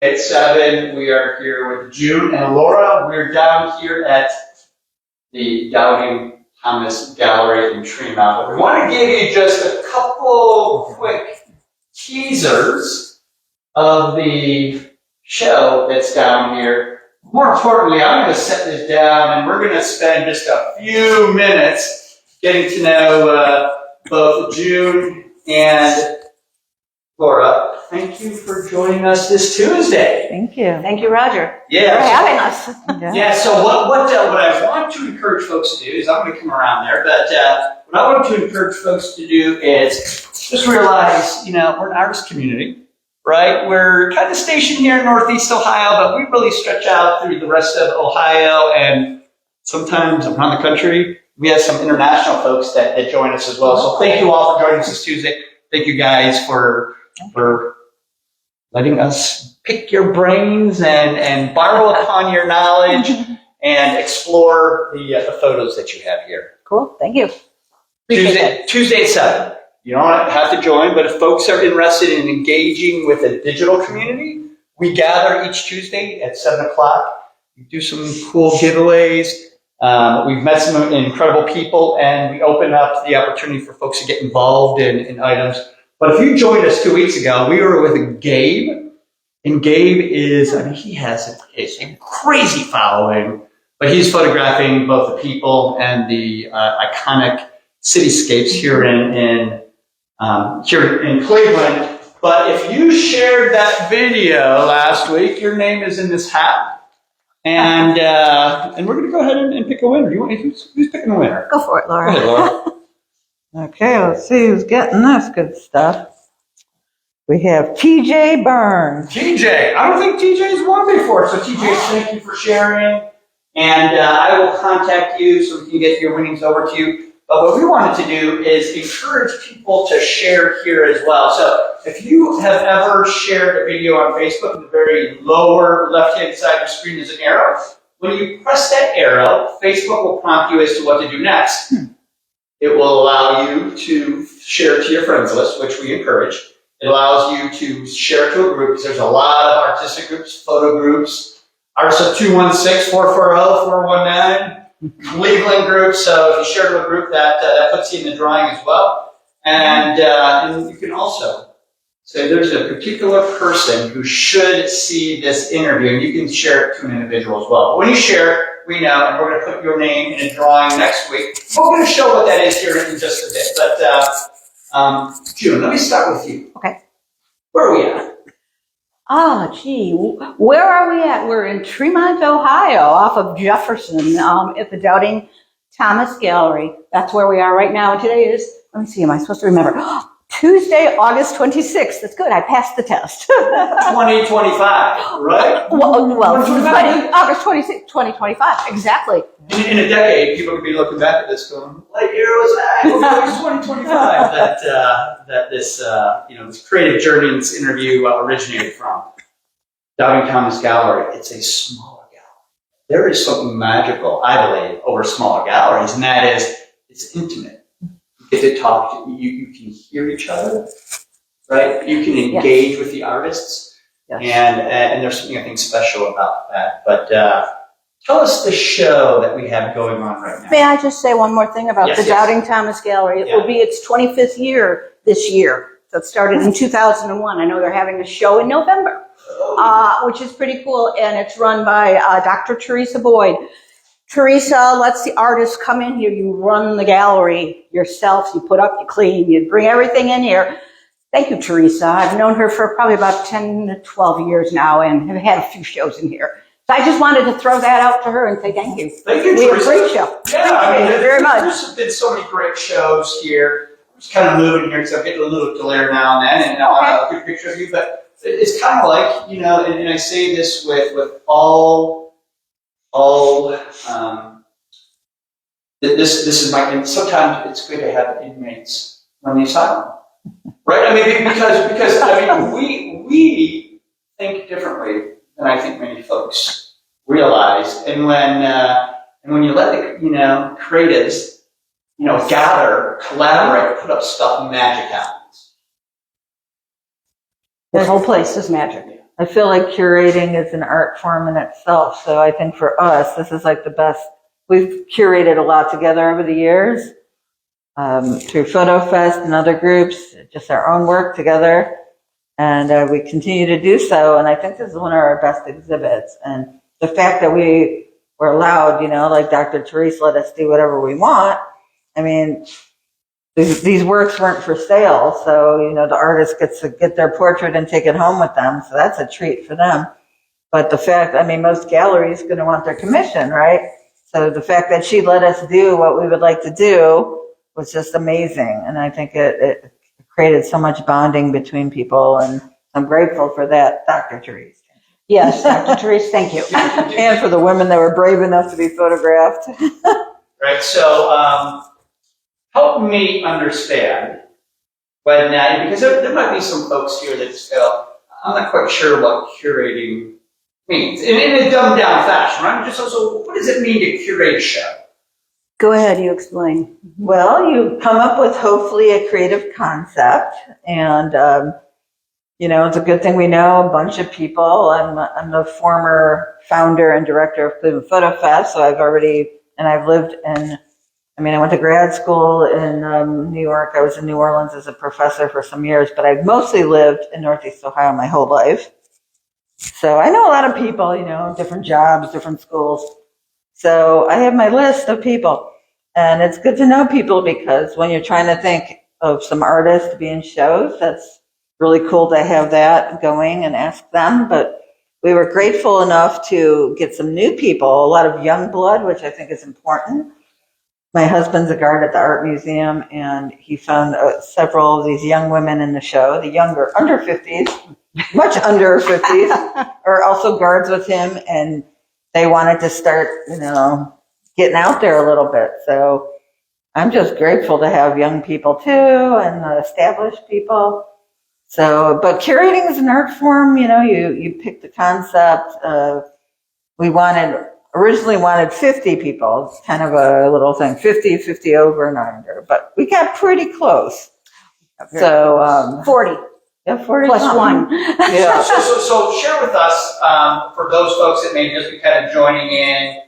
At 7, we are here with June and Laura. We're down here at the Doubting Thomas Gallery in Tremont. We want to give you just a couple quick teasers of the show that's down here. More importantly, I'm going to set this down and we're going to spend just a few minutes getting to know both June and Laura. Thank you for joining us this Tuesday. Thank you. Thank you, Roger, Yeah, for having us. Yeah, so what I want to encourage folks to do is, I'm going to come around there, but what I want to encourage folks to do is just realize, we're an artist community, right? We're kind of stationed here in Northeast Ohio, but we really stretch out through the rest of Ohio and sometimes around the country. We have some international folks that join us as well. So thank you all for joining us this Tuesday. Thank you guys for letting us pick your brains and borrow upon your knowledge and explore the photos that you have here. Cool, thank you. Tuesday at 7. You don't have to join, but if folks are interested in engaging with a digital community, we gather each Tuesday at 7 o'clock. We do some cool giveaways. We've met some incredible people, and we open up the opportunity for folks to get involved in items. But if you joined us 2 weeks ago, we were with Gabe. And Gabe he has a crazy following, but he's photographing both the people and the iconic cityscapes here in Cleveland. But if you shared that video last week, your name is in this hat. And we're going to go ahead and pick a winner. Who's picking a winner? Go for it, Laura. Go ahead, Laura. Okay, let's see who's getting this good stuff. We have TJ Burns. TJ, I don't think TJ's won before, so TJ, thank you for sharing. And I will contact you so we can get your winnings over to you. But what we wanted to do is encourage people to share here as well. So if you have ever shared a video on Facebook, in the very lower left-hand side of your screen is an arrow. When you press that arrow, Facebook will prompt you as to what to do next. It will allow you to share to your friends list, which we encourage. It allows you to share to a group, because there's a lot of artistic groups, photo groups, Artists of 216-440-419, Cleveland groups. So if you share to a group, that puts you in the drawing as well. And you can also say there's a particular person who should see this interview, and you can share it to an individual as well. But when you share, we know, and we're going to put your name in a drawing next week. We're going to show what that is here in just a bit. But June, let me start with you. Okay. Where are we at? Where are we at? We're in Tremont, Ohio, off of Jefferson, at the Doubting Thomas Gallery. That's where we are right now. And today is, let me see, am I supposed to remember? Tuesday, August 26th. That's good. I passed the test. 2025, right? August 26th, 2025. Exactly. In a decade, people could be looking back at this going, what year was that? It was 2025 that this creative journey and this interview originated from. Doubting Thomas Gallery. It's a smaller gallery. There is something magical, I believe, over smaller galleries, and that is it's intimate. You get to talk to you can hear each other, right? You can engage with the artists, and there's something I think special about that. But tell us the show that we have going on right now. May I just say one more thing about the Doubting Thomas Gallery? It will be its 25th year this year. So it started in 2001. I know they're having a show in November, which is pretty cool, and it's run by Dr. Teresa Boyd. Teresa lets the artists come in here. You run the gallery yourself. You put up, you clean, you bring everything in here. Thank you, Teresa. I've known her for probably about 10 to 12 years now and have had a few shows in here. So I just wanted to throw that out to her and say thank you. Thank you, Teresa. We had a great show. Thank you very much. There's been so many great shows here. I'm just kind of moving here because I'm getting a little glare now and then, and I'll have a good picture of you. But it's kind of like, and I say this with all this is and sometimes it's good to have inmates run the asylum, right? I mean, because we think differently than I think many folks realize, and when you let the creatives gather, collaborate, put up stuff, magic happens. This whole place is magic. I feel like curating is an art form in itself. So I think for us, this is like the best. We've curated a lot together over the years, through Photo Fest and other groups, just our own work together. And we continue to do so. And I think this is one of our best exhibits. And the fact that we were allowed, like Dr. Therese let us do whatever we want. I mean, these works weren't for sale. So, the artist gets to get their portrait and take it home with them. So that's a treat for them. But the fact, most galleries going to want their commission, right? So the fact that she let us do what we would like to do was just amazing. And I think it created so much bonding between people. And I'm grateful for that, Dr. Therese. Yes, Dr. Therese, thank you. And for the women that were brave enough to be photographed. Right, so help me understand when, because there might be some folks here that go, I'm not quite sure what curating means. In a dumbed down fashion, right? So what does it mean to curate a show? Go ahead, you explain. Well, you come up with hopefully a creative concept, and it's a good thing we know a bunch of people. I'm the former founder and director of Cleveland Photo Fest, so I've lived in. I went to grad school in New York. I was in New Orleans as a professor for some years, but I've mostly lived in Northeast Ohio my whole life. So I know a lot of people, different jobs, different schools. So I have my list of people, and it's good to know people because when you're trying to think of some artists to be in shows, that's really cool to have that going and ask them. But we were grateful enough to get some new people, a lot of young blood, which I think is important. My husband's a guard at the art museum, and he found several of these young women in the show, the younger, under 50s, much under 50s, are also guards with him, and they wanted to start, getting out there a little bit. So I'm just grateful to have young people too, and established people. So, but curating is an art form, you pick the concept. We originally wanted 50 people. It's kind of a little thing, 50 over and under, but we got pretty close. So, 40. Yeah, 40 plus something. 1. Yeah. So share with us, for those folks that may just be kind of joining in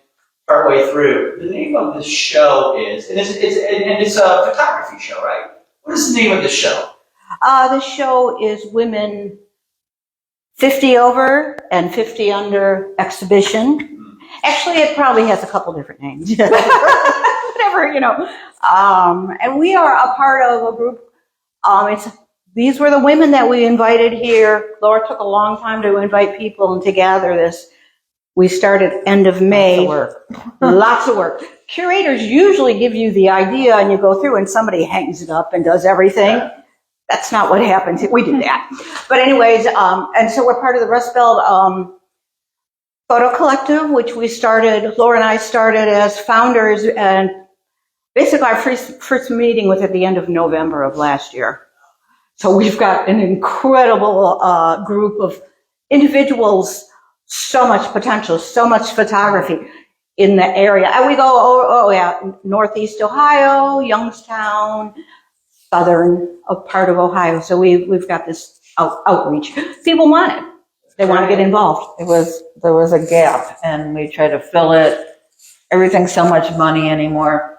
partway through, the name of the show is, and it's a photography show, right? What is the name of the show? The show is Women 50 Over and 50 Under Exhibition. Actually, it probably has a couple different names. Whatever, and we are a part of a group. These were the women that we invited here. Laura took a long time to invite people and to gather this. We started end of May. Lots of work. Curators usually give you the idea and you go through and somebody hangs it up and does everything. Yeah. That's not what happens. We did that. But anyways, and so we're part of the Rust Belt Photo Collective, which Laura and I started as founders, and basically our first meeting was at the end of November of last year. So we've got an incredible group of individuals, so much potential, so much photography in the area. And we go, Northeast Ohio, Youngstown, southern part of Ohio. So we've got this outreach. People want it. They want to get involved. There was a gap, and we try to fill it. Everything's so much money anymore.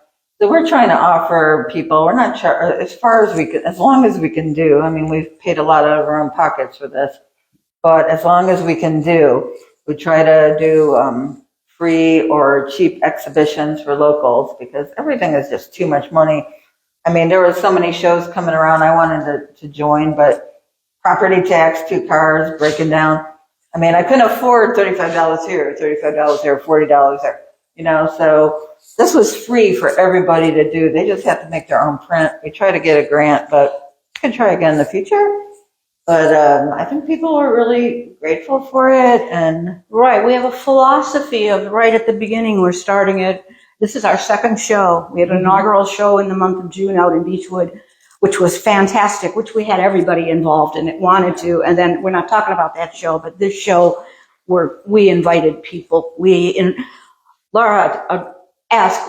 So we're trying to offer people, we're not as far as we can, as long as we can do. We've paid a lot out of our own pockets for this, but as long as we can do, we try to do free or cheap exhibitions for locals because everything is just too much money. There were so many shows coming around I wanted to join, but property tax, 2 cars, breaking down. I couldn't afford $35 here, $35 there, $40 there, so this was free for everybody to do. They just have to make their own print. We try to get a grant, but we can try again in the future. But I think people are really grateful for it. And right, we have a philosophy of right at the beginning, we're starting it. This is our second show. We had an inaugural show in the month of June out in Beechwood, which was fantastic, which we had everybody involved in it, wanted to. And then we're not talking about that show, but this show where we invited people. Laura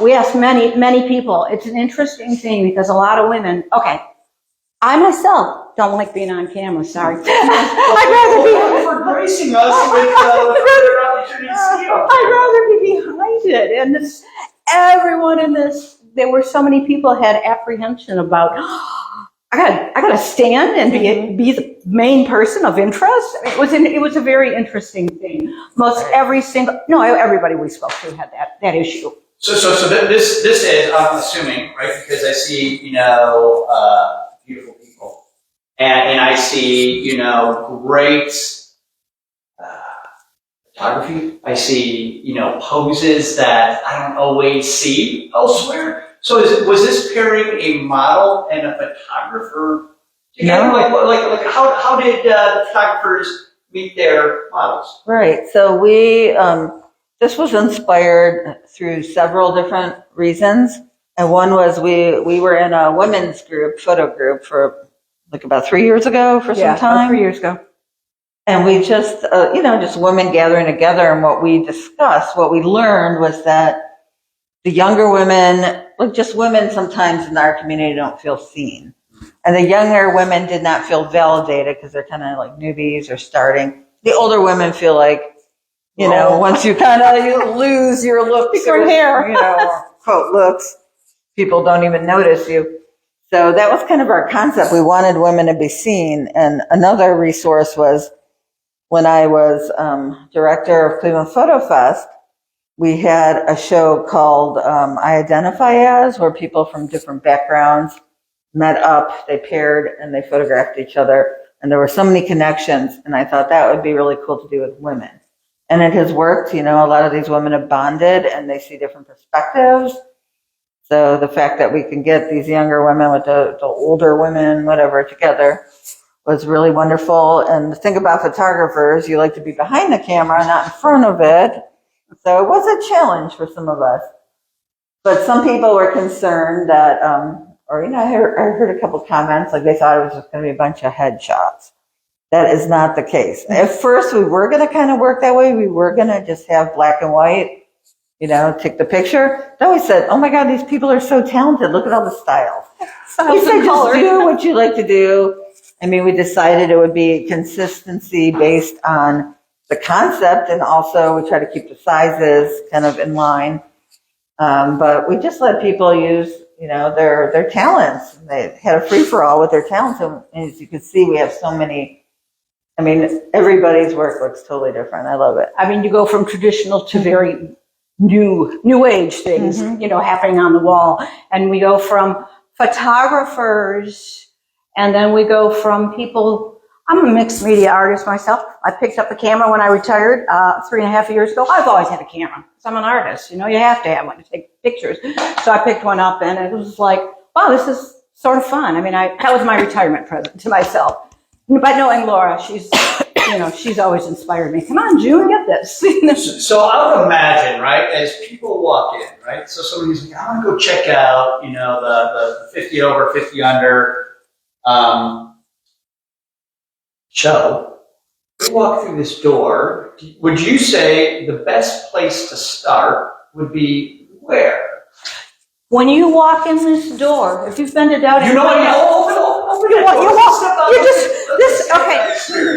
we asked many people. It's an interesting thing because a lot of women, I myself don't like being on camera, sorry. Thank you for gracing us with further opportunity to see you. I'd rather be behind it. And this, everyone in this, there were so many people had apprehension about, I gotta stand and be the main person of interest. It was a very interesting thing. Everybody we spoke to had that issue. So this is, I'm assuming, right, because I see, beautiful people. And I see, great photography. I see, poses that I don't always see elsewhere. So was this pairing a model and a photographer together? No. Like how did the photographers meet their models? Right. So this was inspired through several different reasons. And one was we were in a women's group, photo group for like about 3 years ago for some time. About 3 years ago. And we just, just women gathering together. And what we discussed, what we learned was that the younger women, like just women sometimes in our community don't feel seen. And the younger women did not feel validated because they're kind of like newbies or starting. The older women feel like, once you kind of lose your looks or hair, or quote looks, people don't even notice you. So that was kind of our concept. We wanted women to be seen. And another resource was when I was director of Cleveland Photo Fest, we had a show called I Identify As, where people from different backgrounds met up, they paired, and they photographed each other. And there were so many connections, and I thought that would be really cool to do with women. And it has worked. A lot of these women have bonded, and they see different perspectives. So the fact that we can get these younger women with the older women, whatever, together was really wonderful. And the thing about photographers, you like to be behind the camera, not in front of it. So it was a challenge for some of us. But some people were concerned that, I heard a couple comments, like they thought it was just going to be a bunch of headshots. That is not the case. At first, we were going to kind of work that way. We were going to just have black and white, take the picture. Then we said, oh my God, these people are so talented. Look at all the styles. We said, just do what you like to do. We decided it would be consistency based on the concept, and also we try to keep the sizes kind of in line. But we just let people use, their talents. They had a free-for-all with their talents. And as you can see, we have so many. Everybody's work looks totally different. I love it. You go from traditional to very new age things, happening on the wall. And we go from photographers, and then we go from people. I'm a mixed media artist myself. I picked up a camera when I retired 3.5 years ago. I've always had a camera. So I'm an artist. You have to have one to take pictures. So I picked one up, and it was like, wow, this is sort of fun. That was my retirement present to myself. But knowing Laura, she's always inspired me. Come on, June, get this. So I would imagine, right, as people walk in, right, so somebody's like, I want to go check out, the 50 over, 50 under show. They walk through this door. Would you say the best place to start would be where? When you walk in this door, if you've been to Doubting,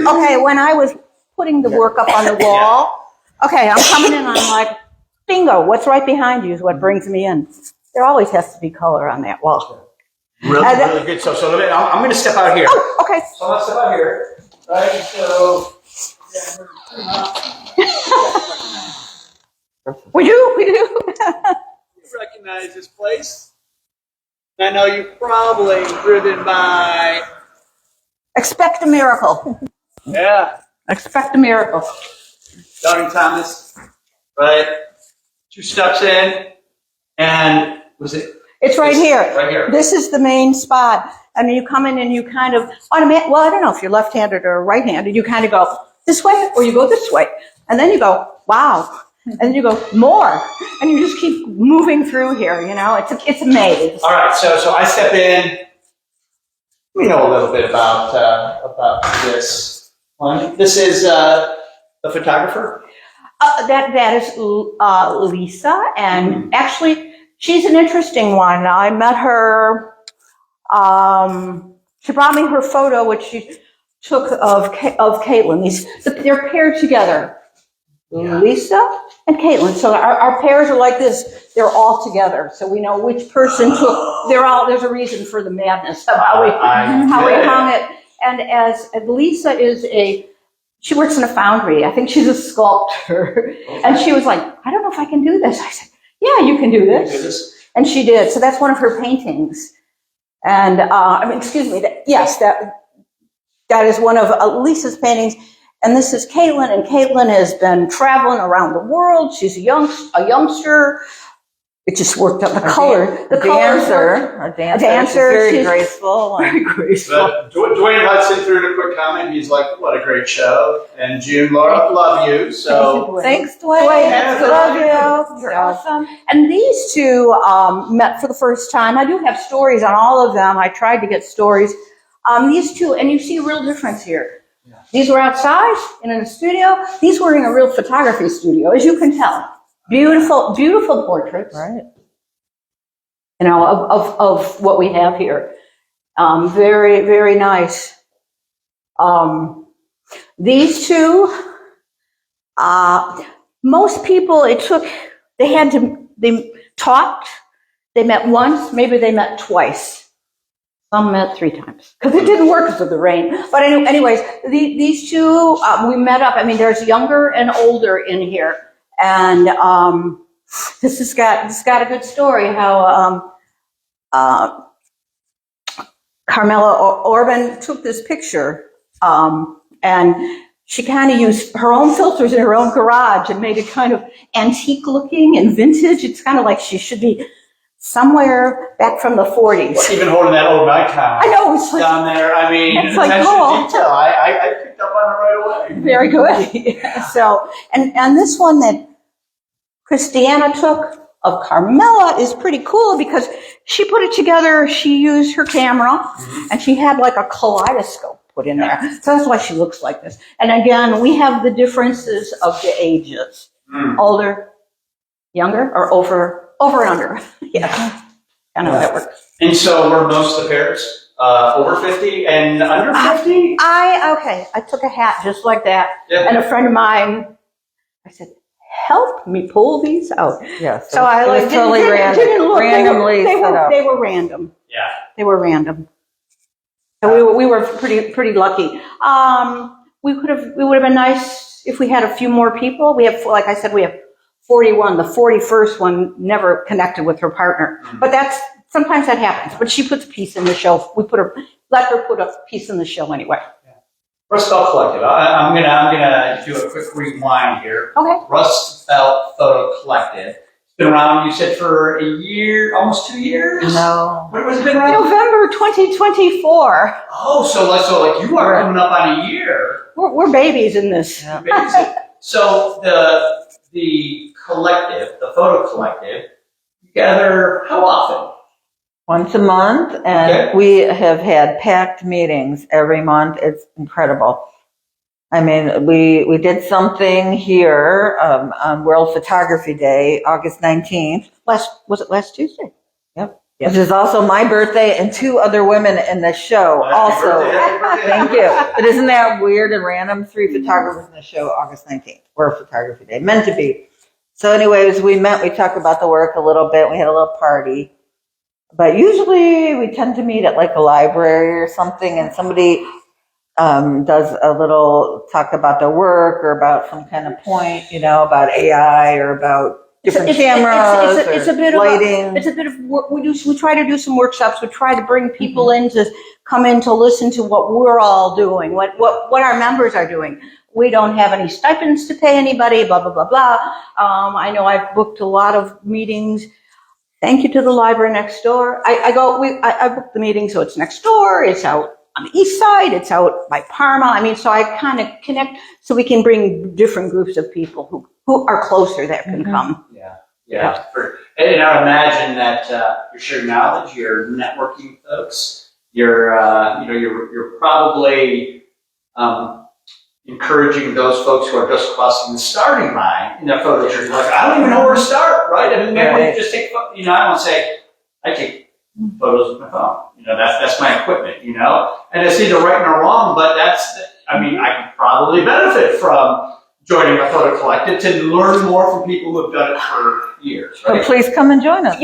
okay, when I was putting the work up on the wall, okay, I'm coming in, I'm like, bingo, what's right behind you is what brings me in. There always has to be color on that wall. Really good. So I'm going to step out here. Oh, okay. So I'm going to step out here. Right, so we do. You recognize this place? I know you've probably driven by. Expect a miracle. Yeah. Expect a miracle. Doubting Thomas, right? 2 steps in, and was it? It's right here. Right here. This is the main spot. You come in and you kind of, I don't know if you're left-handed or right-handed, you kind of go this way or you go this way. And then you go, wow. And then you go, more. And you just keep moving through here, it's a maze. All right, so I step in. We know a little bit about this one. This is a photographer? That is Lisa, and actually, she's an interesting one. I met her She brought me her photo, which she took of Caitlin. They're paired together, Lisa and Caitlin. So our pairs are like this. They're all together, so we know which person took. There's a reason for the madness of how we hung it. And as Lisa she works in a foundry. I think she's a sculptor. And she was like, I don't know if I can do this. I said, yeah, you can do this. And she did. So that's one of her paintings. And, that is one of Lisa's paintings. And this is Caitlin. And Caitlin has been traveling around the world. She's a youngster. It just worked up the color. The dancer. A dancer. She's very graceful. Very graceful. Dwayne Hudson threw in a quick comment. He's like, what a great show. And June, Laura, love you. So thanks, Dwayne. Love you. You're awesome. And these two met for the first time. I do have stories on all of them. I tried to get stories. These two, and you see a real difference here. Yeah. These were outside and in a studio. These were in a real photography studio, as you can tell. Beautiful, beautiful portraits. Right. You know, of what we have here. Very, very nice. These two, most people, they talked, they met once, maybe they met twice. Some met 3 times, because it didn't work because of the rain. But anyways, these two, we met up. I mean, there's younger and older in here. And this has got a good story how Carmela Orban took this picture and she kind of used her own filters in her own garage and made it kind of antique looking and vintage. It's kind of like she should be somewhere back from the 40s. Well, even holding that old nightgown. I know, it's like, down there. I mean, it's like attention cool. to detail. I picked up on it right away. Very good. Yeah. So, and this one that Christiana took of Carmela is pretty cool because she put it together. She used her camera and she had like a kaleidoscope put in there. So that's why she looks like this. And again, we have the differences of the ages. Older, younger, or over and under. Yeah. I know that works. And so were most of the pairs over 50 and under 50? I took a hat just like that. Yeah. And a friend of mine, I said, help me pull these out. Yeah. So I like totally randomly set up. They were random. Yeah. They were random. So we were pretty lucky. We would have been nice if we had a few more people. We have, like I said, we have 41. The 41st one never connected with her partner. But sometimes that happens. But she puts a piece in the show. Let her put a piece in the show anyway. Rust Belt Collective. I'm gonna do a quick rewind here. Okay. Rust Belt Photo Collective. It's been around, you said, for a year, almost 2 years? No. When was it been around? November 2024. Oh, so like you are coming up on a year. We're babies in this. Yeah. So the collective, the photo collective, you gather how often? Once a month, and we have had packed meetings every month. It's incredible. I mean, we did something here on World Photography Day, August 19th. Was it last Tuesday? Yep. Which is also my birthday and 2 other women in the show also. Happy birthday. Thank you. But isn't that weird and random? 3 photographers in the show, August 19th. World Photography Day. Meant to be. So anyways, we talked about the work a little bit. We had a little party. But usually we tend to meet at like a library or something, and somebody does a little talk about their work or about some kind of point, about AI or about different cameras it's a bit lighting. It's a bit of work. We try to do some workshops. We try to bring people in to come in to listen to what we're all doing, what our members are doing. We don't have any stipends to pay anybody, blah, blah, blah, blah. I know I've booked a lot of meetings. Thank you to the library next door. I booked the meeting, so it's next door. It's out on the east side. It's out by Parma. I mean, so I kind of connect so we can bring different groups of people who are closer that can come. Yeah. And I would imagine that you're sharing knowledge, you're networking folks, you're probably encouraging those folks who are just crossing the starting line in their photo journey. Like, I don't even know where to start, right? I mean, maybe we just take, I don't want to say, I take photos with my phone. That's my equipment, and it's either right or wrong, but I could probably benefit from joining a photo collective to learn more from people who have done it for years, So right? please come and join us.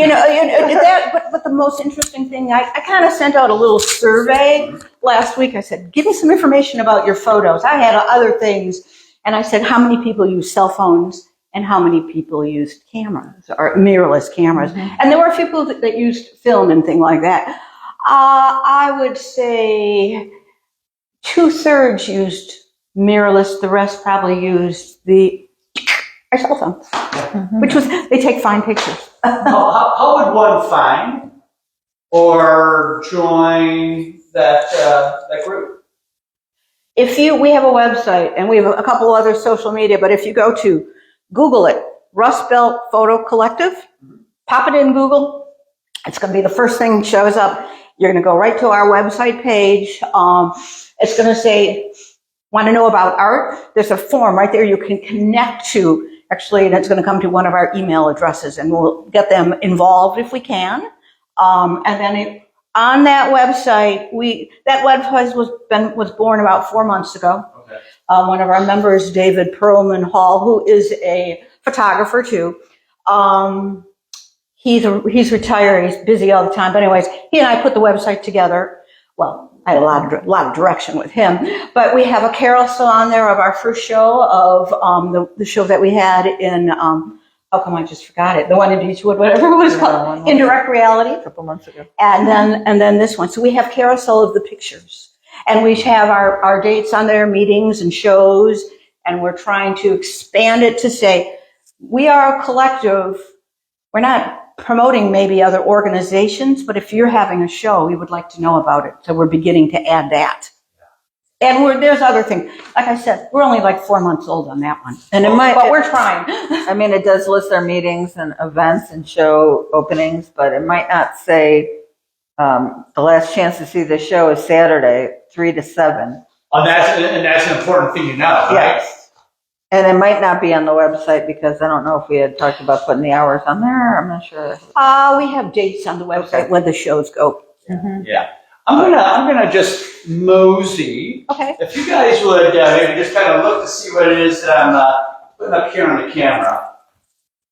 But the most interesting thing, I kind of sent out a little survey last week. I said, give me some information about your photos. I had other things. And I said, how many people use cell phones and how many people used cameras or mirrorless cameras? And there were a few people that used film and things like that. I would say 2/3 used mirrorless. The rest probably used our cell phones, which was, they take fine pictures. How would one find or join that group? We have a website and we have a couple other social media, but if you go to Google it, Rust Belt Photo Collective, pop it in Google. It's going to be the first thing that shows up. You're going to go right to our website page. It's going to say, want to know about art? There's a form right there you can connect to. Actually, and it's going to come to one of our email addresses, and we'll get them involved if we can. And then on that website, that website was born about 4 months ago. Okay. One of our members, David Perlman Hall, who is a photographer too. He's retired. He's busy all the time. But anyways, he and I put the website together. Well, I had a lot of direction with him, but we have a carousel on there of our first show of the show that we had in how come I just forgot it? The one in Beechwood, whatever it was called, Indirect Reality, A couple months ago. and then this one. So we have carousel of the pictures, and we have our dates on there, meetings and shows, and we're trying to expand it to say we are a collective. We're not promoting maybe other organizations, but if you're having a show, we would like to know about it. So we're beginning to add that. And there's other things. Like I said, we're only like 4 months old on that one. And But we're trying. it does list our meetings and events and show openings, but it might not say the last chance to see the show is Saturday, 3 to 7. And that's an important thing to know, right? Yes. And it might not be on the website because I don't know if we had talked about putting the hours on there. I'm not sure. We have dates on the website when the shows go. Yeah. I'm gonna just mosey. Okay. If you guys would maybe just kind of look to see what it is that I'm putting up here on the camera,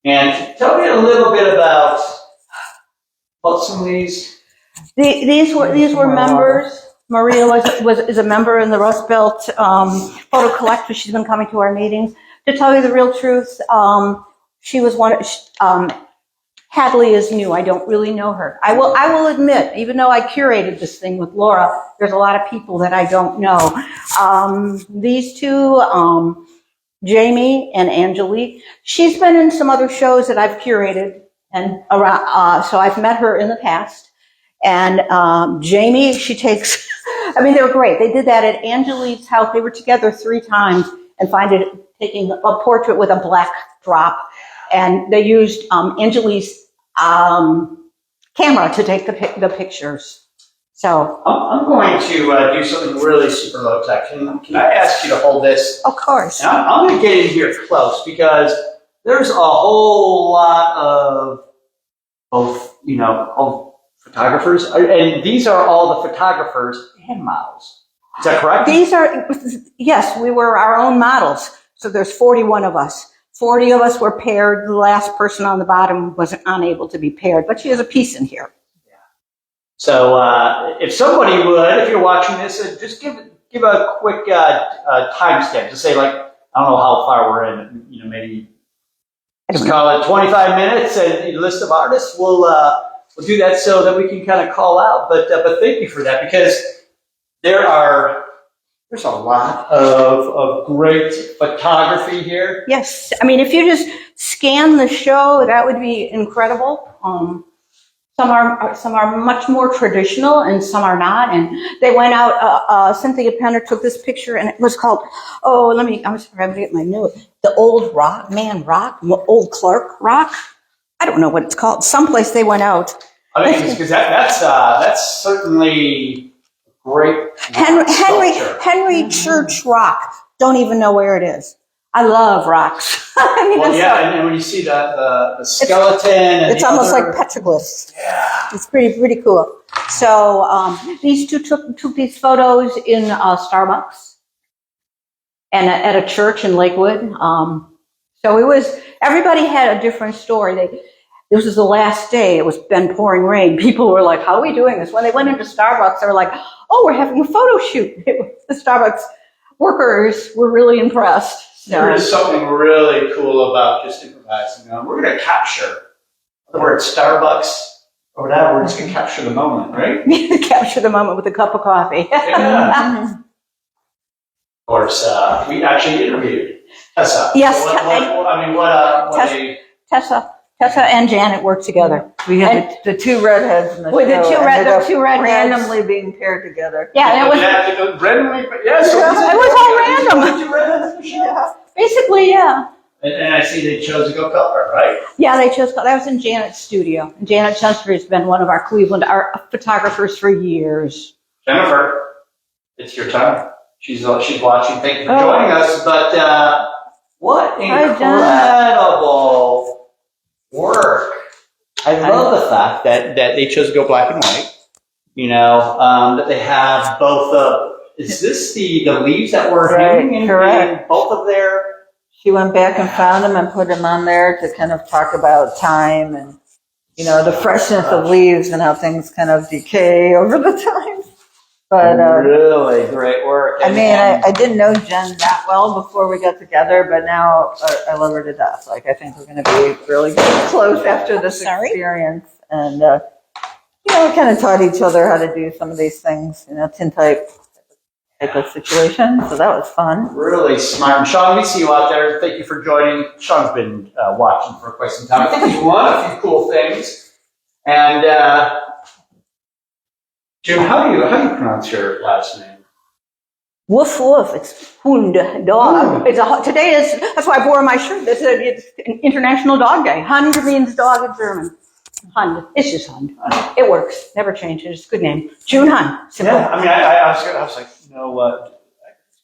and tell me a little bit about some of these. These were members. Maria is a member in the Rust Belt Photo Collective. She's been coming to our meetings. To tell you the real truth, she was one. Hadley is new. I don't really know her. I will admit, even though I curated this thing with Laura, there's a lot of people that I don't know. These two, Jamie and Angelique, she's been in some other shows that I've curated and around. So I've met her in the past. And Jamie, she takes. They were great. They did that at Angelique's house. They were together 3 times and taking a portrait with a black drop. And they used Angelique's camera to take the pictures. So I'm going to do something really super low tech. Can I ask you to hold this? of course. And I'm going to get in here close because there's a whole lot of both, of photographers, and these are all the photographers and models. Is that correct? Yes, we were our own models. So there's 41 of us. 40 of us were paired. The last person on the bottom was unable to be paired, but she has a piece in here. Yeah. So if somebody would, if you're watching this, just give a quick timestamp. Just say, like, I don't know how far we're in, maybe just call it 25 minutes and a list of artists. We'll do that so that we can kind of call out. But thank you for that, because there's a lot of great photography here. Yes, if you just scan the show, that would be incredible. Some are much more traditional, and some are not. And they went out. Cynthia Penner took this picture, and it was called. I'm sorry, I'm gonna get my note. The Old Old Clark Rock. I don't know what it's called. Someplace they went out. Because that's certainly great. Henry Church Rock. Don't even know where it is. I love rocks. I mean, Well, it's, yeah, and when you see the skeleton, and it's the almost other- like petroglyphs. Yeah. It's pretty cool. So these two took these photos in Starbucks and at a church in Lakewood. So it was, everybody had a different story. This was the last day. It was been pouring rain. People were like, how are we doing this? When they went into Starbucks, they were like, oh, we're having a photo shoot. The Starbucks workers were really impressed. So, There is something really cool about just improvising. We're going to capture, whether we're at Starbucks or whatever, we're just going to capture the moment, right? capture the moment with a cup of coffee. Yeah. Of course, we actually interviewed Tessa. Yes, Tessa and Janet worked together. We had the two redheads in the With the show two ended up redheads. randomly being paired together. Yeah, and it was randomly, but yeah, so it was all random. Two redheads in the show. Basically, yeah. And I see they chose to go color, right? Yeah, that was in Janet's studio. And Janet Chester has been one of our Cleveland art photographers for years. Jennifer, it's your time. She's watching. Thank you for joining us. But what incredible work! I love the fact that they chose to go black and white. That they have both of. Is this the leaves that were hanging in both of their? She went back and found them and put them on there to kind of talk about time and, the freshness of leaves and how things kind of decay over the time. But really great work. I didn't know Jen that well before we got together, but now I love her to death. Like, I think we're going to be really close after this experience. And, we kind of taught each other how to do some of these things, tintype type of situation. So that was fun. Really smart. And Sean, we see you out there. Thank you for joining. Sean's been watching for quite some time. I think he's won a few cool things. And Jim, how do you pronounce your last name? Woof woof. It's Hund, dog. That's why I wore my shirt. It's an International Dog Day. Hund means dog in German. Hund. It's just Hund. It works. Never change it. It's a good name. June Hund. Simple. Yeah, I was like, what?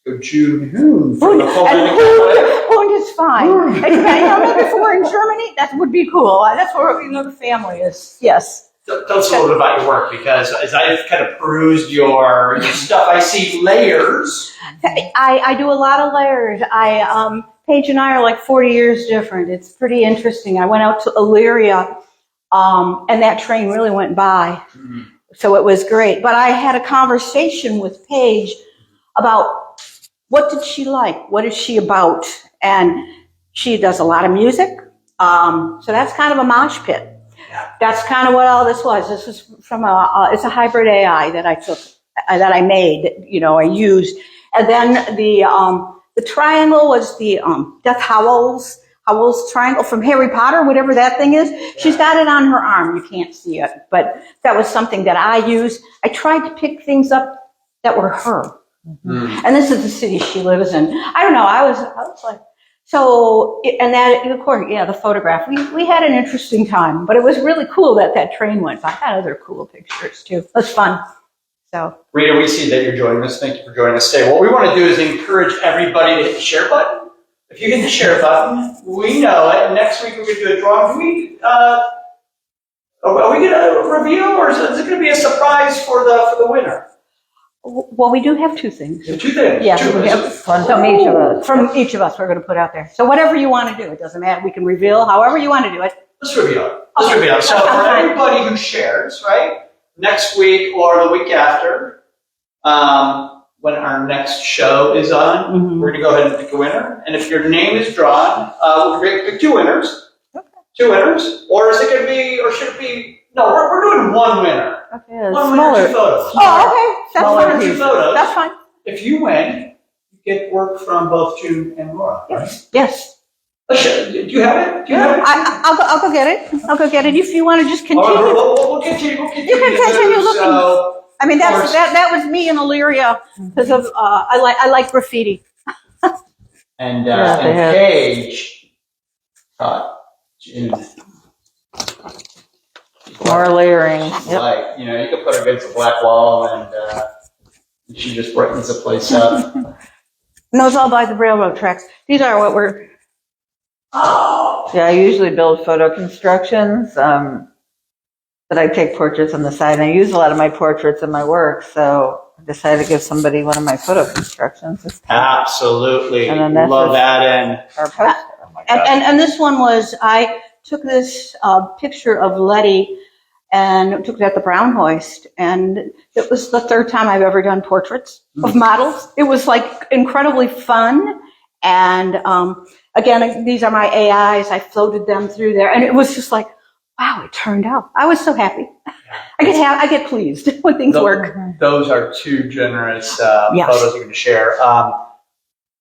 Go June Hund. Hund is fine. Maybe if we're in Germany, that would be cool. That's where the family is. Yes. Tell us a little bit about your work, because as I've kind of perused your stuff, I see layers. I do a lot of layers. Paige and I are like 40 years different. It's pretty interesting. I went out to Illyria, and that train really went by. Mm-hmm. So it was great. But I had a conversation with Paige about what did she like? What is she about? And she does a lot of music. So that's kind of a mosh pit. Yeah. That's kind of what all this was. This is from it's a hybrid AI that I took, that I made, I used. And then the triangle was the Death Howell's triangle from Harry Potter, whatever that thing is. Yeah. She's got it on her arm. You can't see it, but that was something that I used. I tried to pick things up that were her. Mm-hmm. And this is the city she lives in. I don't know. I was like, so, and that, of course, the photograph. We had an interesting time, but it was really cool that train went by. I had other cool pictures too. It was fun. So, Rita, we see that you're joining us. Thank you for joining us today. What we want to do is encourage everybody to hit the share button. If you hit the share button, we know it. Next week we're going to do a drawing. Are we going to reveal, or is it going to be a surprise for the winner? Well, we do have two things. Two things. Yeah, we have one from each of us. From each of us, we're going to put out there. So whatever you want to do, it doesn't matter. We can reveal however you want to do it. Let's reveal it. So for everybody who shares, right, next week or the week after, when our next show is on, mm-hmm. we're going to go ahead and pick a winner. And if your name is drawn, we're going to pick two winners. Okay. Two winners. Or is it going to be, or should it be, no, we're doing one winner. Okay, one winner, two photos. Oh, okay. That's one or two photos. That's fine. If you win, you get work from both June and Laura, right? Yes. Do you have it? I'll go get it. I'll go get it. If you want to just continue. We'll continue. You can continue looking. So, I mean, that was me in Illyria because of I like graffiti. And Paige June. More layering. Yep. Like, you can put her against a black wall and she just brightens the place up. And those all by the railroad tracks. These are what we're, Oh. Yeah, I usually build photo constructions, but I take portraits on the side. And I use a lot of my portraits in my work, so I decided to give somebody one of my photo constructions. Absolutely. And then that's Love a- that. And Our poster. oh my God. and this one was, I took this picture of Letty and took it at the Brown Hoist. And it was the third time I've ever done portraits of models. It was like incredibly fun. And again, these are my AIs. I floated them through there. And it was just like, wow, it turned out. I was so happy. I get pleased when things work. Those are two generous Yes. photos you're going to share.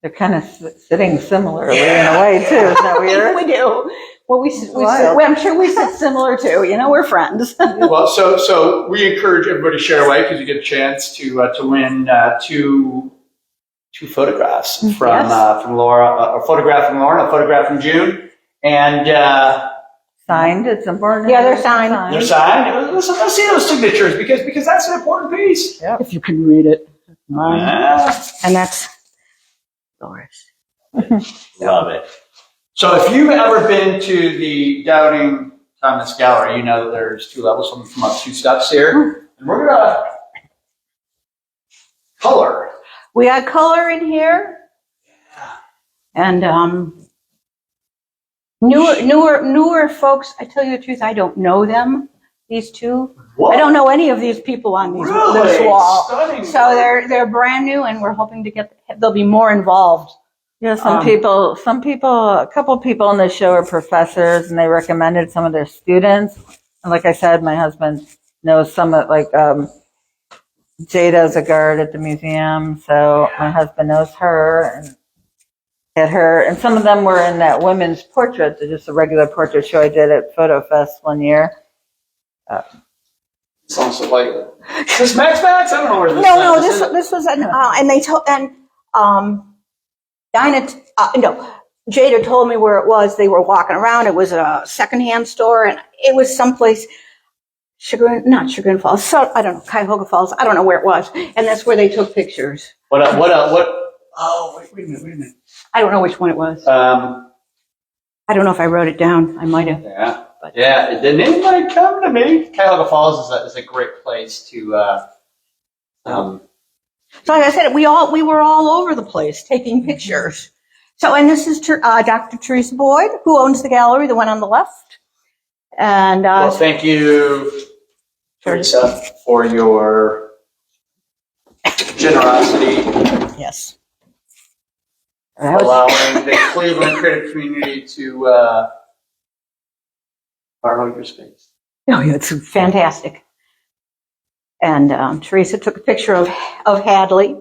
They're kind of sitting similarly in a way, too. Isn't that weird? We do. Well, Wild. I'm sure we sit similar too. You know, we're friends. Well, so we encourage everybody to share away because you get a chance to win two photographs from Yes. from Laura, a photograph from Lauren, a photograph from June, and Signed, it's important. Yeah, they're signed. they're signed. Let's see those signatures because that's an important piece. Yep. If you can read it. Yeah. And that's Doris. Love it. So if you've ever been to the Doubting Thomas Gallery, you know that there's two levels. So I'm come up two steps here, and we're gonna color. We got color in here. And newer folks, I tell you the truth, I don't know them, these two. What? I don't know any of these people on this Really? wall. Stunning. So they're brand new and we're hoping to they'll be more involved. Yeah, some people, a couple people on the show are professors, and they recommended some of their students. And like I said, my husband knows some of, like, Jada's a guard at the museum, so my husband knows her and had her. And some of them were in that women's portrait, just a regular portrait show I did at Photo Fest one year. Sounds so like this Max. I don't know where this. No, is. this was an, and they told, and Dinah, Jada told me where it was. They were walking around. It was a secondhand store, and it was someplace, not Chagrin Falls. So I don't know, Cuyahoga Falls. I don't know where it was, and that's where they took pictures. What? Oh, wait a minute. I don't know which one it was. I don't know if I wrote it down. I might have. Yeah. Yeah. Didn't anybody come to me? Cuyahoga Falls is a great place to. So like I said, we were all over the place taking pictures. So, and this is Dr. Teresa Boyd, who owns the gallery, the one on the left. And Well, thank you, Teresa, for your generosity, yes, allowing the Cleveland creative community to borrow your space. oh, yeah, it's fantastic. And Teresa took a picture of Hadley,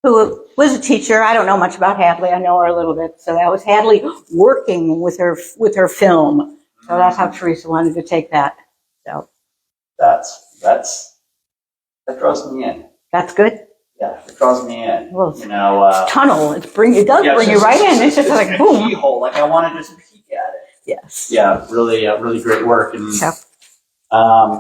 who was a teacher. I don't know much about Hadley. I know her a little bit. So that was Hadley working with her film. So that's how Teresa wanted to take that. So That draws me in. that's good. Yeah, it draws me in. Well, You know, Tunnel. It does bring you right in. It's just like boom. keyhole. Like I want to just peek at it. Yes. Yeah, really great work. And Yep.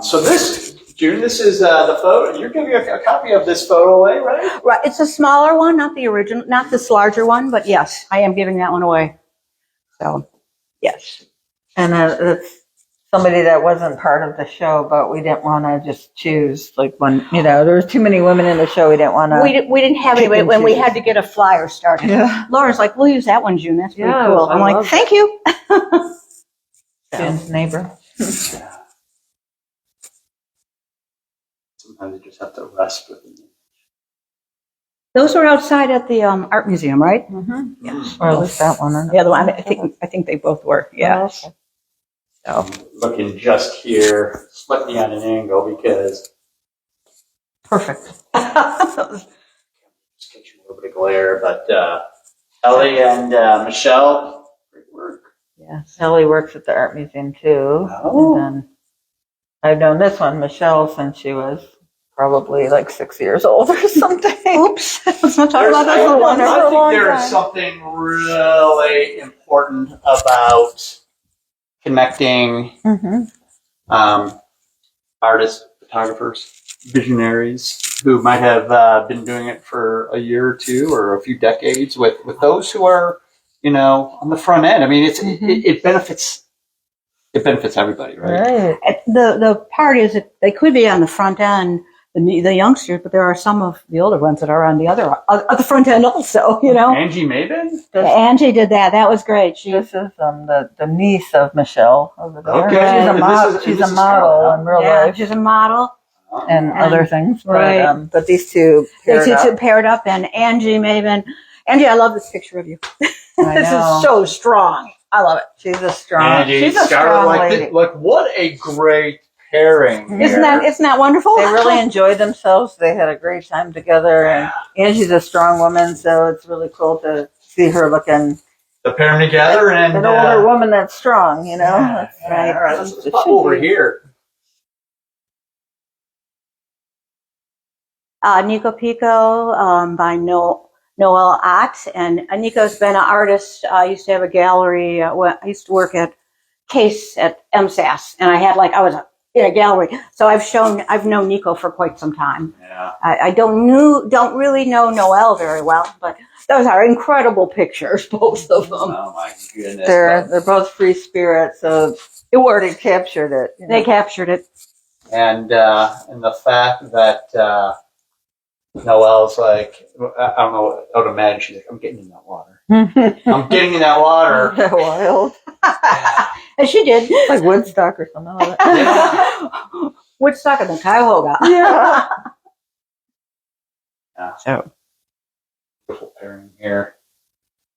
so this, June, this is the photo. You're giving a copy of this photo away, right? Right. It's a smaller one, not the original, not this larger one, but yes, I am giving that one away. So, yes. And it's somebody that wasn't part of the show, but we didn't want to just choose like one, there was too many women in the show. We didn't want to. We didn't have Pick any and when we choose. had to get a flyer started. Yeah. Laura's like, we'll use that one, June. That's pretty Yeah, cool. I I'm like, love thank you. June's neighbor. Sometimes you just have to rest with it. Those were outside at the art museum, right? Mm-hmm. Yes. Or at least that one. The other one, I think they both were. Yes. Okay. So Looking just here, slightly on an angle because Perfect. just catch a little bit of glare. But Ellie and Michelle, great work. Yeah. Ellie works at the art museum too. Oh. And then I've known this one, Michelle, since she was probably like 6 years old or something. oops. Let's not talk about that for a I long think there is time. something really important about connecting Mm-hmm. artists, photographers, visionaries who might have been doing it for a year or two or a few decades with those who are, on the front end. I mean, it benefits everybody, right? Right. The part is that they could be on the front end, the youngsters, but there are some of the older ones that are on the the front end also, Angie Maven? Angie did that. That was great. This is the niece of Michelle over there. Okay. She's a model in real life. She's a model. And other things. Right. But these two paired up, and Angie Maven. Angie, I love this picture of you. This is so strong. I love it. She's a strong. Angie, she's a strong lady. Like what a great pairing. Isn't that wonderful? They really enjoyed themselves. They had a great time together, and Angie's a strong woman, so it's really cool to see her looking. The pair them together and an older woman that's strong, Yeah. Right. All right, let's pop over here. Nico Pico by Noel Ott. And Nico's been an artist. I used to have a gallery. I used to work at Case at MSAS, and I was in a gallery. So I've known Nico for quite some time. Yeah. I don't really know Noel very well, but those are incredible pictures, both of them. Oh my goodness. They're both free spirits, so it already captured it. They captured it. And the fact that Noelle's like, I don't know, I would imagine she's like, I'm getting in that water. I'm getting in that water. Wild. And she did. Like Woodstock or something like that. Yeah. Woodstock and the Cuyahoga. Yeah. So beautiful pairing here.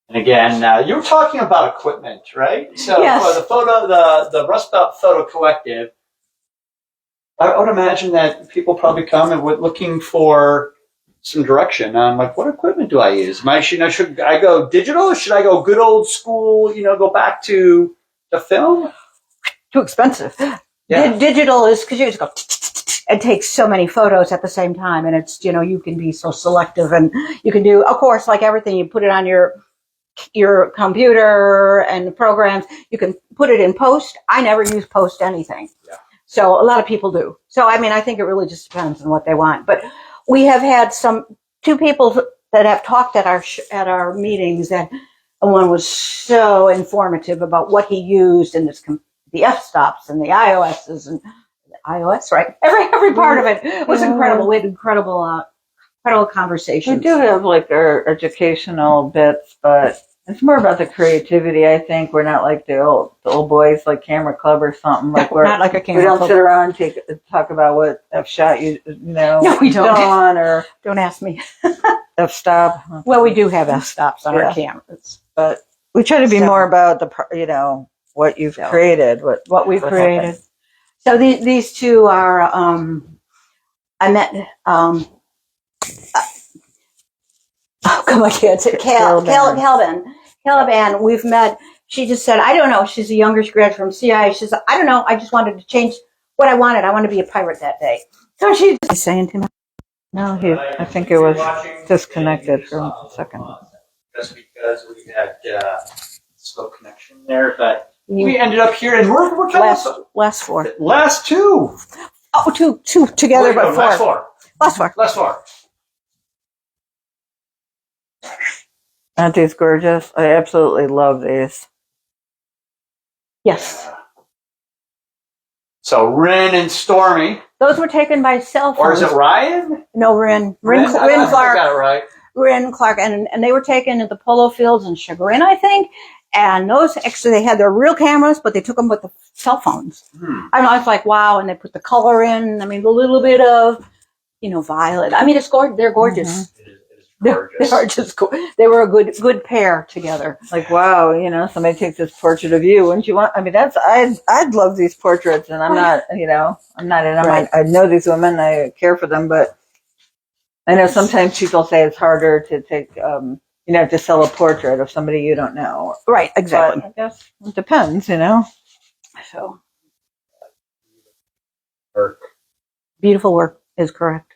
And again, you were talking about equipment, right? So Yes. for the Rust Belt Photo Collective, I would imagine that people probably come and were looking for some direction on like what equipment do I use? Should I go digital? Or should I go good old school? Go back to the film? Too expensive. Yeah. Digital is because you just go and take so many photos at the same time, and it's you can be so selective, and you can do, of course, like everything, you put it on your computer and the programs. You can put it in post. I never use post anything. Yeah. So a lot of people do. So I think it really just depends on what they want. But we have had two people that have talked at our meetings, and one was so informative about what he used in the f-stops and the iOSs and the iOS, right? Every part of it was incredible. We had incredible conversations. We do have like our educational bits, but it's more about the creativity. I think we're not like the old boys like Camera Club or something. Like we're not like a camera we don't club. sit around and talk about what F shot No, we don't. done or Don't ask me. F stop. Well, we do have f-stops on our cameras, But we try to be So- more about what you've created, what we've what created. happened. So these two are, I met, oh, come on, kids. Caliban, we've met. She just said, I don't know. She's a younger grad from CI. She said, I don't know. I just wanted to change what I wanted. I wanted to be a pirate that day. So she's saying to me, No, I think it was disconnected for a second. Just because we had slow connection there, but we ended up here, and we're kind of last four. last two. Oh, two together, Wait, no, but four. last four. Last four. Last four. Aren't these gorgeous? I absolutely love these. Yes. So Rin and Stormy, Those were taken by cell phones. or is it Ryan? No, Rin I thought I Clark. got it right. Rin Clark, and they were taken at the polo fields in Chagrin, I think. And those, actually, they had their real cameras, but they took them with the cell phones. I know, it's like, wow, and they put the color in. I mean, a little bit of, violet. I mean, it's gorgeous. They're gorgeous. It is gorgeous. They are just they were a good pair together. Like, wow, somebody takes this portrait of you. Wouldn't you want? I mean, I'd love these portraits, and I'm not, I'm not in them. Right. I know these women. I care for them, but I know sometimes people say it's harder to take, to sell a portrait of somebody you don't know. Right, exactly. But I guess it depends, So Work. beautiful work is correct.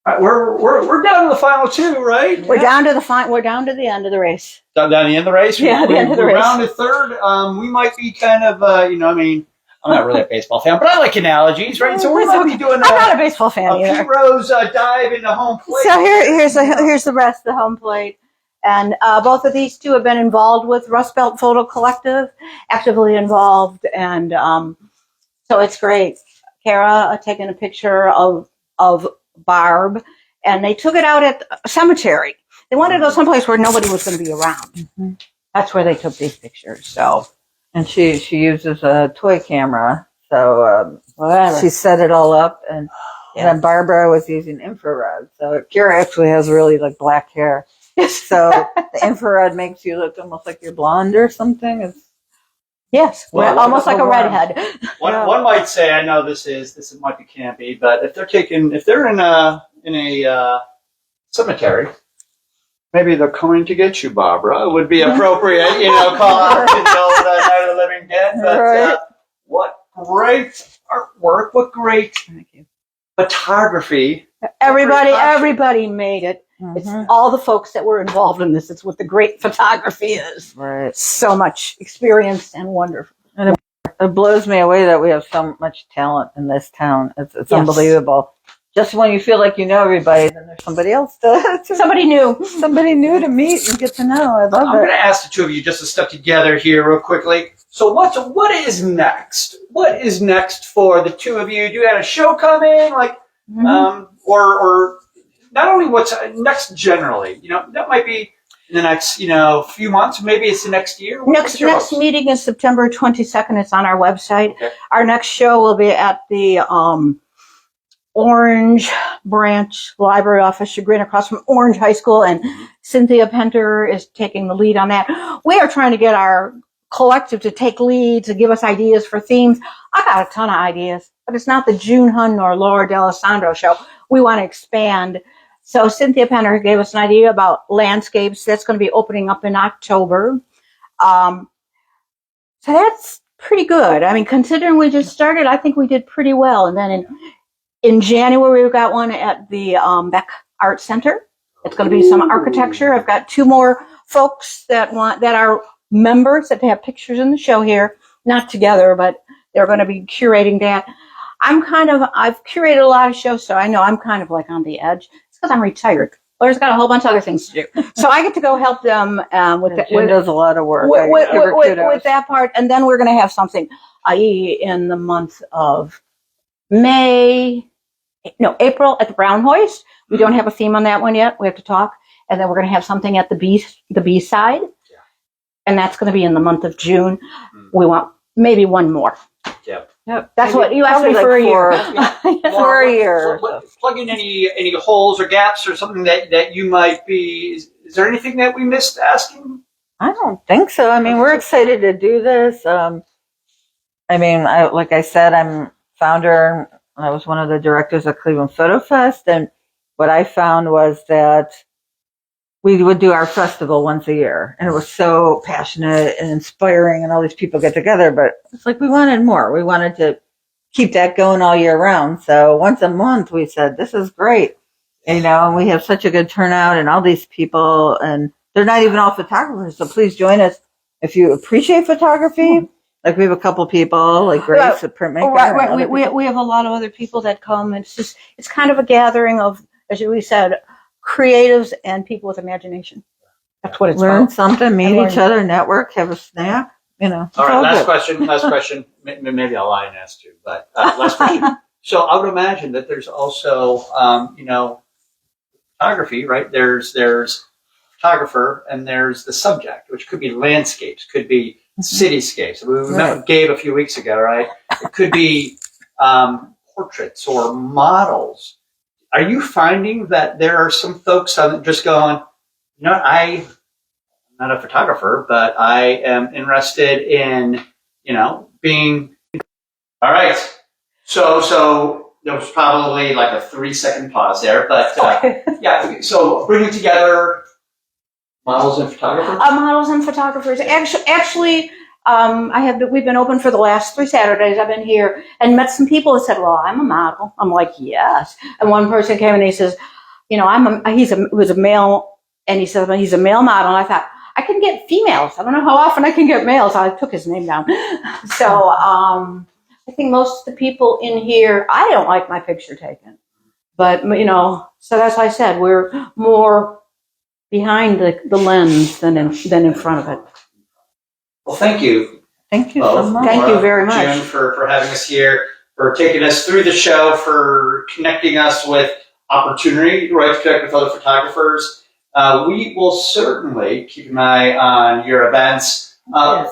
All right, we're down to the final two, right? We're down to the end of the race. Down the end of the race. Yeah, the end of the race. Round to third. We might be kind of, I'm not really a baseball fan, but I like analogies, right? So we're going to be doing I'm not a baseball fan a either. Pete Rose dive into home plate. So here's the rest of the home plate. And both of these two have been involved with Rust Belt Photo Collective, actively involved. And so it's great. Kara taking a picture of Barb, and they took it out at a cemetery. They wanted to go someplace where nobody was going to be around. Mm-hmm. That's where they took these pictures. So, And she uses a toy camera, so whatever. she set it all up, and then Barbara was using infrared. So Kira actually has really like black hair, so the infrared makes you look almost like you're blonde or something. It's Yes, Well, almost like a redhead. One might say, I know this might be campy, but if they're in a cemetery, maybe they're coming to get you, Barbara. It would be appropriate, call out the Night of the Living Dead. But Right. what great artwork! What great photography! Everybody made it. It's Mhm. all the folks that were involved in this. It's what the great photography is. Right. So much experience and wonderful. It blows me away that we have so much talent in this town. It's Yes. unbelievable. Just when you feel like you know everybody, then there's somebody else Somebody new. somebody new to meet and get to know. I love I'm going it. to ask the two of you just to step together here real quickly. So what is next? What is next for the two of you? Do you have a show coming? Or not only what's next generally, that might be in the next, few months. Maybe it's the next year. Next meeting is September 22nd. It's on our website. Okay. Our next show will be at the Orange Branch Library office, Chagrin, across from Orange High School, and Cynthia Penter is taking the lead on that. We are trying to get our collective to take leads and give us ideas for themes. I got a ton of ideas, but it's not the June Hund or Laura D'Alessandro show. We want to expand. So Cynthia Penter gave us an idea about landscapes. That's going to be opening up in October. So that's pretty good. I mean, considering we just started, I think we did pretty well. And then in January, we've got one at the Beck Art Center. It's going to be some architecture. I've got two more folks that are members that have pictures in the show here, not together, but they're going to be curating that. I've curated a lot of shows, so I know I'm kind of like on the edge. It's because I'm retired. Laura's got a whole bunch of other things to do. So I get to go help them with that. Jen does a lot of work. With that part. And then we're going to have something, i.e. in the month of April at the Brown Hoist. We don't have a theme on that one yet. We have to talk. And then we're going to have something at the B side. Yeah. And that's going to be in the month of June. We want maybe one more. Yeah. Yep. That's what you asked me for a year. For a year. Plug in any holes or gaps or something that you might be. Is there anything that we missed asking? I don't think so. I mean, we're excited to do this. Like I said, I'm founder. I was one of the directors of Cleveland Photo Fest, and what I found was that we would do our festival once a year, and it was so passionate and inspiring, and all these people get together, but it's like we wanted more. We wanted to keep that going all year round. So once a month, we said, this is great, and we have such a good turnout, and all these people, and they're not even all photographers, so please join us if you appreciate photography. Like we have a couple people, like Grace, a printmaker. Right. We have a lot of other people that come. It's kind of a gathering of, as we said, creatives and people with imagination. That's what it's Learn about. something, meet each other, network, have a snack. All right, last question. Maybe I'll lie and ask too, but last question. So I would imagine that there's also, photography, right? There's photographer and there's the subject, which could be landscapes, could be cityscapes. We met with Gabe a few weeks ago, right? It could be portraits or models. Are you finding that there are some folks that just going, I'm not a photographer, but I am interested in, being. All right. So there was probably like a 3-second pause there, but yeah. So bringing together models and photographers. Models and photographers. Actually, we've been open for the last 3 Saturdays. I've been here and met some people that said, "Well, I'm a model." I'm like, "Yes." And one person came and he says, he was a male, and he said, "He's a male model." And I thought, I can get females. I don't know how often I can get males. I took his name down. So, I think most of the people in here, I don't like my picture taken. But, you know, so that's why I said we're more behind the lens than in front of it. Well, thank you. Thank you both, so much. Thank you very much. June, for having us here, for taking us through the show, for connecting us with opportunity, right, to connect with other photographers. We will certainly keep an eye on your events.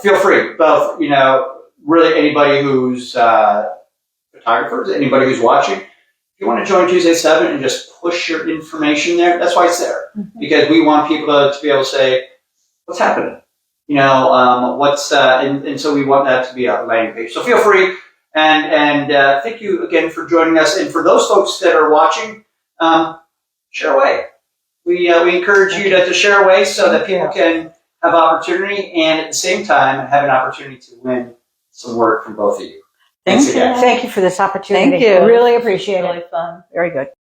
Feel free, both, you know, really anybody who's photographers, anybody who's watching. If you want to join Tuesday 7 and just push your information there, that's why it's there. Because we want people to be able to say, what's happening? You know, and so we want that to be a landing page. So feel free, and thank you again for joining us. And for those folks that are watching, share away. We encourage you to share away so that people can have opportunity and at the same time have an opportunity to win some work from both of you. Thanks again. Thank you for this opportunity. Thank you. Really appreciate it. Really fun. Very good.